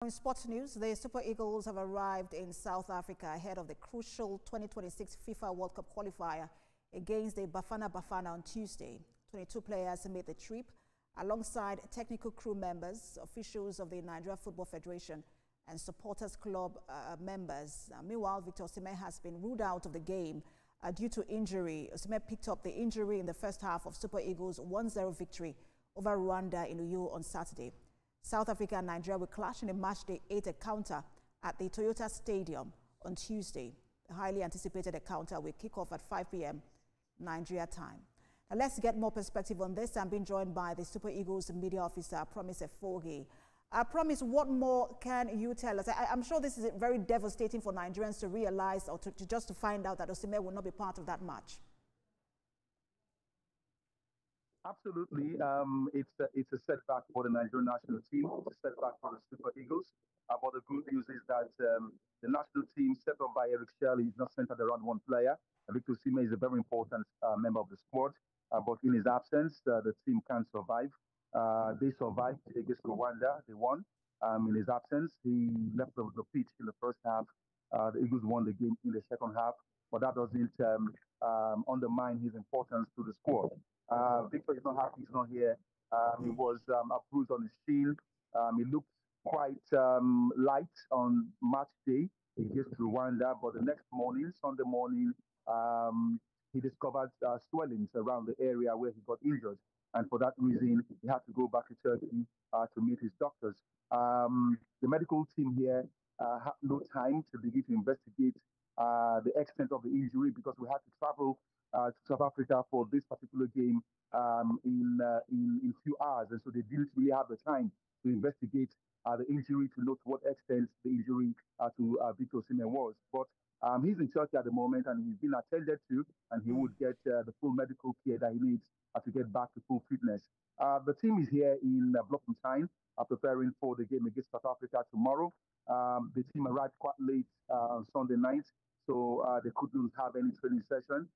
In sports news, the Super Eagles have arrived in South Africa ahead of the crucial 2026 FIFA World Cup qualifier against the Bafana Bafana on Tuesday. 22 players made the trip alongside technical crew members, officials of the Nigeria Football Federation and supporters club members. Meanwhile, Victor Osimhen has been ruled out of the game due to injury. Osimhen picked up the injury in the first half of Super Eagles' 1-0 victory over Rwanda in Uyo on Saturday. South Africa and Nigeria will clash in a matchday 8 encounter at the Toyota Stadium on Tuesday. The highly anticipated encounter will kick off at 5 p.m. Nigeria time. Now let's get more perspective on this. I'm being joined by the Super Eagles media officer, Promise Efogi. Promise, what more can you tell us? I'm sure this is very devastating for Nigerians to realize or just to find out that Osimhen will not be part of that match. Absolutely. It's a setback for the Nigerian national team. It's a setback for the Super Eagles. But the good news is that the national team set up by Eric Shelley is not centered around one player. Victor Osimhen is a very important member of the squad. But in his absence, the team can't survive. They survived against Rwanda. They won. In his absence, he left the pitch in the first half. The Eagles won the game in the second half. But that doesn't undermine his importance to the squad. Victor is not happy, he's not here. He was bruised on his shin. He looked quite light on match day against Rwanda, but the next morning, Sunday morning, he discovered swellings around the area where he got injured. And for that reason, he had to go back to Turkey to meet his doctors. The medical team here had no time to begin to investigate the extent of the injury because we had to travel to South Africa for this particular game in few hours, and so they didn't really have the time to investigate the injury to know to what extent the injury to Victor Osimhen was. But he's in Turkey at the moment, and he's been attended to, and he would get the full medical care that he needs to get back to full fitness. The team is here in Bloemfontein, preparing for the game against South Africa tomorrow. The team arrived quite late on Sunday night, so they couldn't have any training session.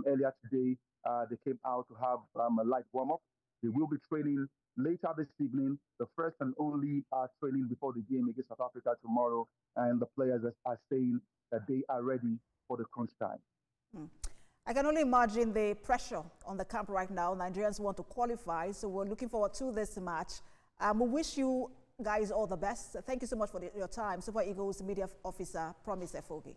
Earlier today, they came out to have a light warm-up. They will be training later this evening, the first and only training before the game against South Africa tomorrow, and the players are saying that they are ready for the crunch time. I can only imagine the pressure on the camp right now. Nigerians want to qualify, so we're looking forward to this match. We wish you guys all the best. Thank you so much for your time. Super Eagles media officer, Promise Efogi.